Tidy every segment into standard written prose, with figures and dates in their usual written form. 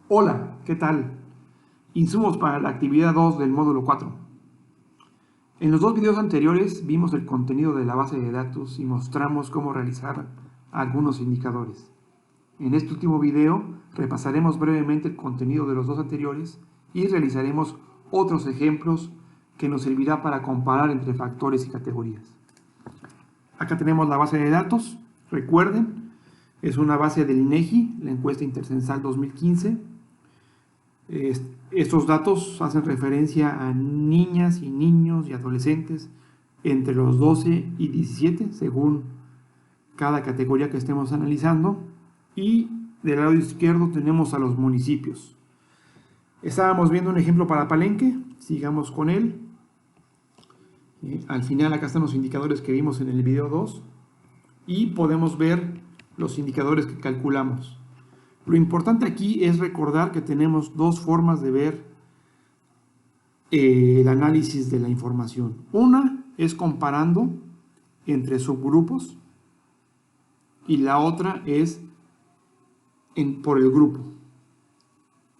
Hola, ¿qué tal? Insumos para la actividad 2 del módulo 4. En los dos videos anteriores vimos el contenido de la base de datos y mostramos cómo realizar algunos indicadores. En este último video repasaremos brevemente el contenido de los dos anteriores y realizaremos otros ejemplos que nos servirá para comparar entre factores y categorías. Acá tenemos la base de datos, recuerden, es una base del INEGI, la encuesta intercensal 2015. Estos datos hacen referencia a niñas y niños y adolescentes entre los 12 y 17, según cada categoría que estemos analizando. Y del lado izquierdo tenemos a los municipios. Estábamos viendo un ejemplo para Palenque, sigamos con él. Al final acá están los indicadores que vimos en el video 2 y podemos ver los indicadores que calculamos. Lo importante aquí es recordar que tenemos dos formas de ver el análisis de la información. Una es comparando entre subgrupos y la otra es por el grupo,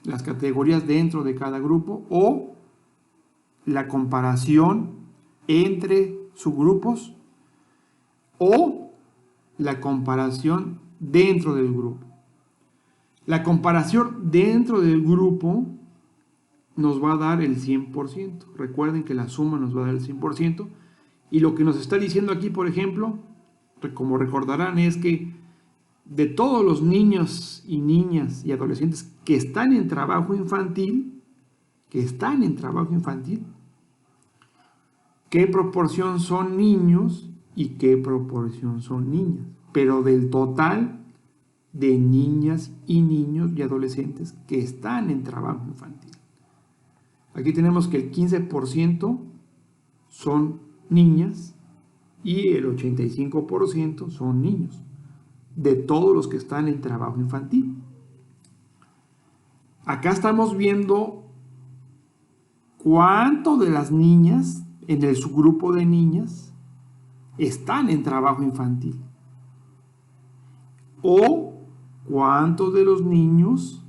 las categorías dentro de cada grupo o la comparación entre subgrupos o la comparación dentro del grupo. La comparación dentro del grupo nos va a dar el 100%. Recuerden que la suma nos va a dar el 100%. Y lo que nos está diciendo aquí, por ejemplo, como recordarán, es que de todos los niños y niñas y adolescentes que están en trabajo infantil, ¿qué proporción son niños y qué proporción son niñas? Pero del total de niñas y niños y adolescentes que están en trabajo infantil. Aquí tenemos que el 15% son niñas y el 85% son niños, de todos los que están en trabajo infantil. Acá estamos viendo cuánto de las niñas en el subgrupo de niñas están en trabajo infantil o cuántos de los niños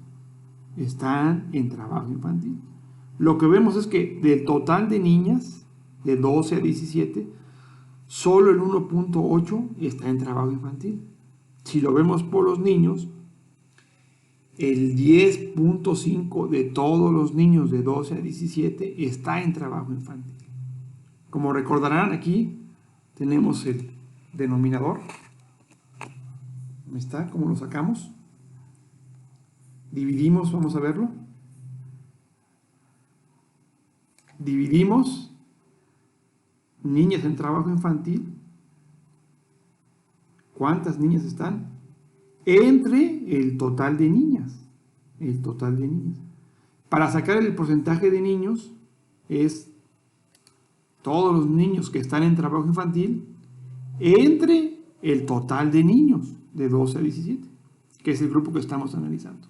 están en trabajo infantil. Lo que vemos es que del total de niñas de 12 a 17, solo el 1.8 está en trabajo infantil. Si lo vemos por los niños, el 10.5 de todos los niños de 12 a 17 está en trabajo infantil. Como recordarán, aquí tenemos el denominador. ¿Dónde está? ¿Cómo lo sacamos? Dividimos, vamos a verlo. Dividimos niñas en trabajo infantil. ¿Cuántas niñas están? Entre el total de niñas. El total de niñas. Para sacar el porcentaje de niños es todos los niños que están en trabajo infantil entre el total de niños de 12 a 17, que es el grupo que estamos analizando.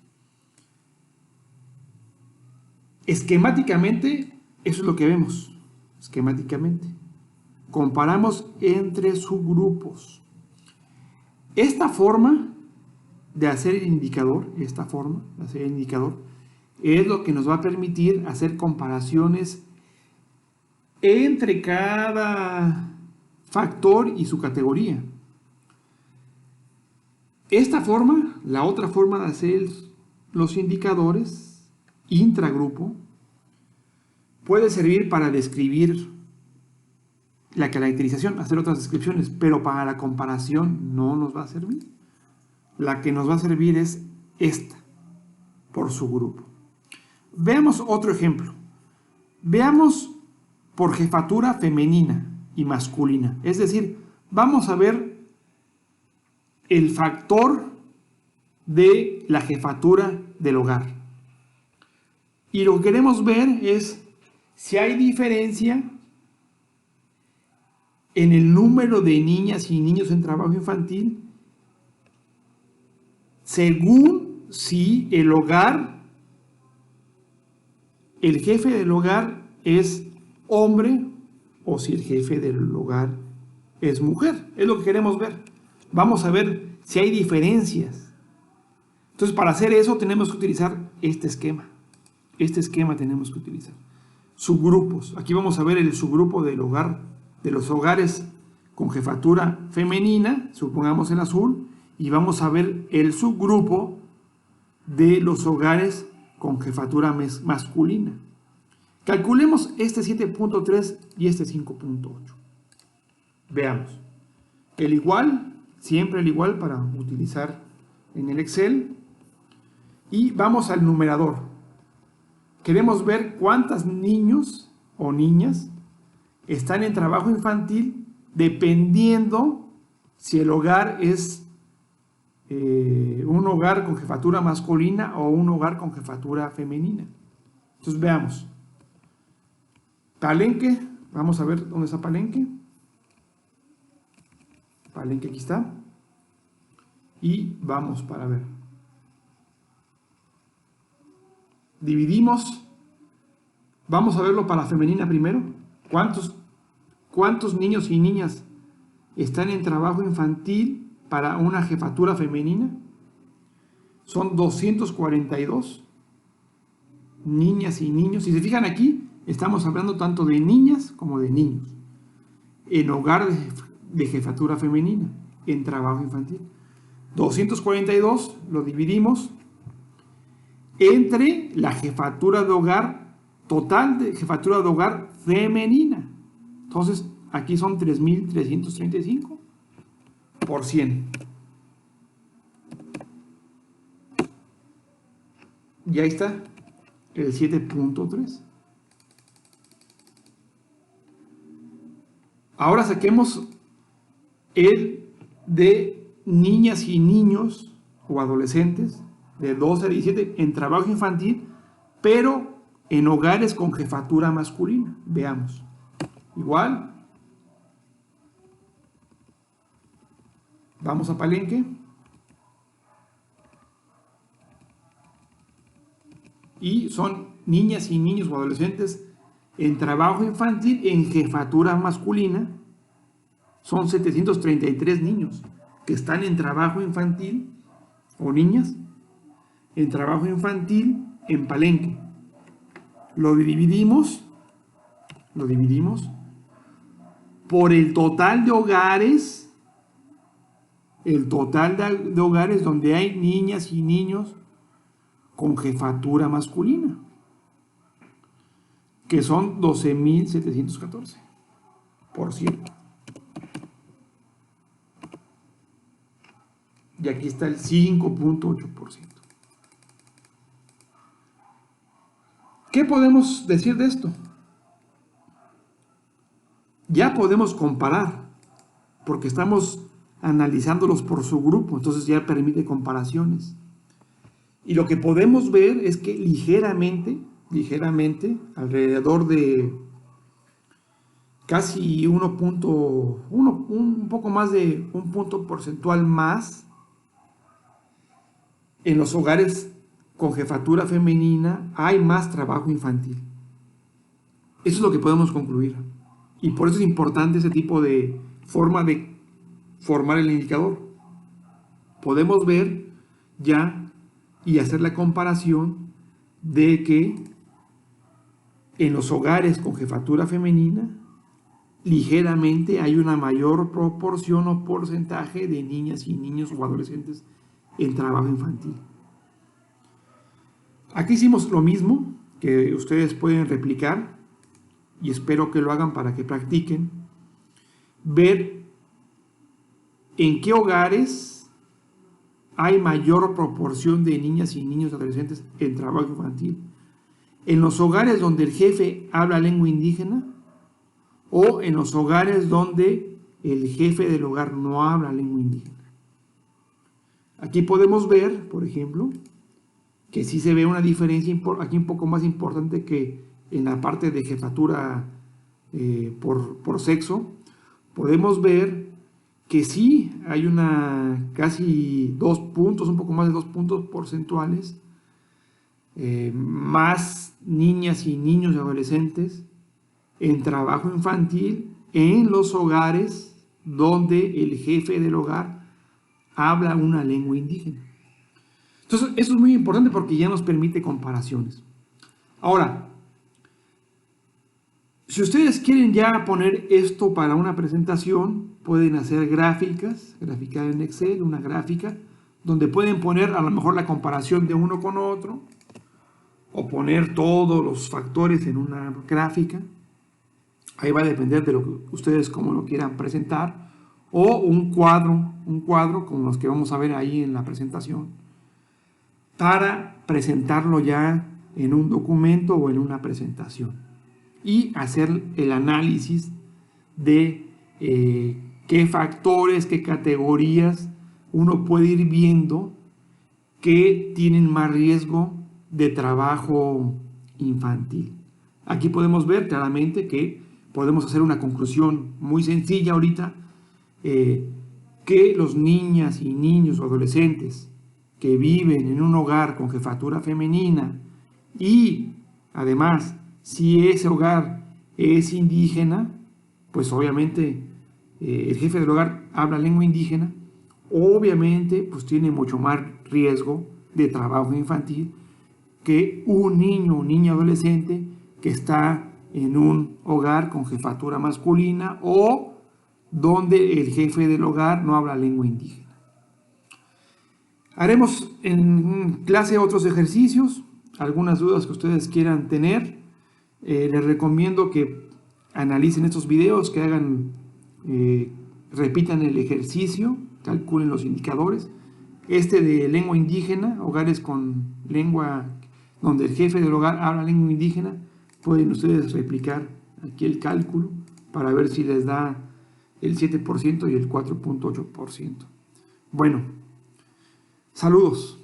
Esquemáticamente, eso es lo que vemos. Esquemáticamente. Comparamos entre subgrupos. Esta forma de hacer el indicador, es lo que nos va a permitir hacer comparaciones entre cada factor y su categoría. Esta forma, la otra forma de hacer los indicadores intragrupo, puede servir para describir la caracterización, hacer otras descripciones, pero para la comparación no nos va a servir. La que nos va a servir es esta, por su grupo. Veamos otro ejemplo. Veamos por jefatura femenina y masculina. Es decir, vamos a ver el factor de la jefatura del hogar. Y lo que queremos ver es si hay diferencia en el número de niñas y niños en trabajo infantil según si el hogar, el jefe del hogar es hombre o si el jefe del hogar es mujer. Es lo que queremos ver. Vamos a ver si hay diferencias. Entonces, para hacer eso tenemos que utilizar este esquema. Este esquema tenemos que utilizar. Subgrupos. Aquí vamos a ver el subgrupo del hogar, de los hogares con jefatura femenina, supongamos en azul, y vamos a ver el subgrupo de los hogares con jefatura masculina. Calculemos este 7.3 y este 5.8. Veamos. El igual, siempre el igual para utilizar en el Excel. Y vamos al numerador. Queremos ver cuántos niños o niñas están en trabajo infantil dependiendo si el hogar es un hogar con jefatura masculina o un hogar con jefatura femenina. Entonces veamos. Palenque, vamos a ver dónde está Palenque. Palenque, aquí está. Y vamos para ver. Dividimos. Vamos a verlo para femenina primero. ¿Cuántos niños y niñas están en trabajo infantil para una jefatura femenina? Son 242 niñas y niños. Si se fijan aquí, estamos hablando tanto de niñas como de niños en hogar de jefatura femenina, en trabajo infantil. 242 lo dividimos entre la jefatura de hogar, total de jefatura de hogar femenina. Entonces, aquí son 3.335 por 100. Y ahí está el 7.3. Ahora saquemos el de niñas y niños o adolescentes de 12 a 17 en trabajo infantil, pero en hogares con jefatura masculina. Veamos. Igual. Vamos a Palenque. Y son niñas y niños o adolescentes en trabajo infantil en jefatura masculina. Son 733 niños que están en trabajo infantil o niñas en trabajo infantil en Palenque. Lo dividimos por el total de hogares, donde hay niñas y niños con jefatura masculina, que son 12.714 por 100. Y aquí está el 5.8%. ¿Qué podemos decir de esto? Ya podemos comparar, porque estamos analizándolos por su grupo, entonces ya permite comparaciones. Y lo que podemos ver es que ligeramente, alrededor de casi un poco más de un punto porcentual más, en los hogares con jefatura femenina hay más trabajo infantil. Eso es lo que podemos concluir. Y por eso es importante ese tipo de forma de formar el indicador. Podemos ver ya y hacer la comparación de que en los hogares con jefatura femenina ligeramente hay una mayor proporción o porcentaje de niñas y niños o adolescentes en trabajo infantil. Aquí hicimos lo mismo que ustedes pueden replicar y espero que lo hagan para que practiquen. Ver en qué hogares hay mayor proporción de niñas y niños adolescentes en trabajo infantil. En los hogares donde el jefe habla lengua indígena o en los hogares donde el jefe del hogar no habla lengua indígena. Aquí podemos ver, por ejemplo, que sí se ve una diferencia aquí un poco más importante que en la parte de jefatura por sexo. Podemos ver que sí hay casi 2 puntos, un poco más de 2 puntos porcentuales, más niñas y niños y adolescentes en trabajo infantil en los hogares donde el jefe del hogar habla una lengua indígena. Entonces, eso es muy importante porque ya nos permite comparaciones. Ahora, si ustedes quieren ya poner esto para una presentación, pueden hacer gráficas, graficar en Excel, una gráfica, donde pueden poner a lo mejor la comparación de uno con otro, o poner todos los factores en una gráfica. Ahí va a depender de lo que ustedes como lo quieran presentar, o un cuadro como los que vamos a ver ahí en la presentación, para presentarlo ya en un documento o en una presentación y hacer el análisis de qué factores, qué categorías uno puede ir viendo que tienen más riesgo de trabajo infantil. Aquí podemos ver claramente que podemos hacer una conclusión muy sencilla ahorita, que los niñas y niños o adolescentes que viven en un hogar con jefatura femenina y además si ese hogar es indígena, pues obviamente el jefe del hogar habla lengua indígena, obviamente pues tiene mucho más riesgo de trabajo infantil que un niño o niña adolescente que está en un hogar con jefatura masculina o donde el jefe del hogar no habla lengua indígena. Haremos en clase otros ejercicios, algunas dudas que ustedes quieran tener. Les recomiendo que analicen estos videos, que hagan, repitan el ejercicio, calculen los indicadores. Este de lengua indígena, hogares con lengua, donde el jefe del hogar habla lengua indígena, pueden ustedes replicar aquí el cálculo para ver si les da el 7% y el 4.8%. Bueno, saludos.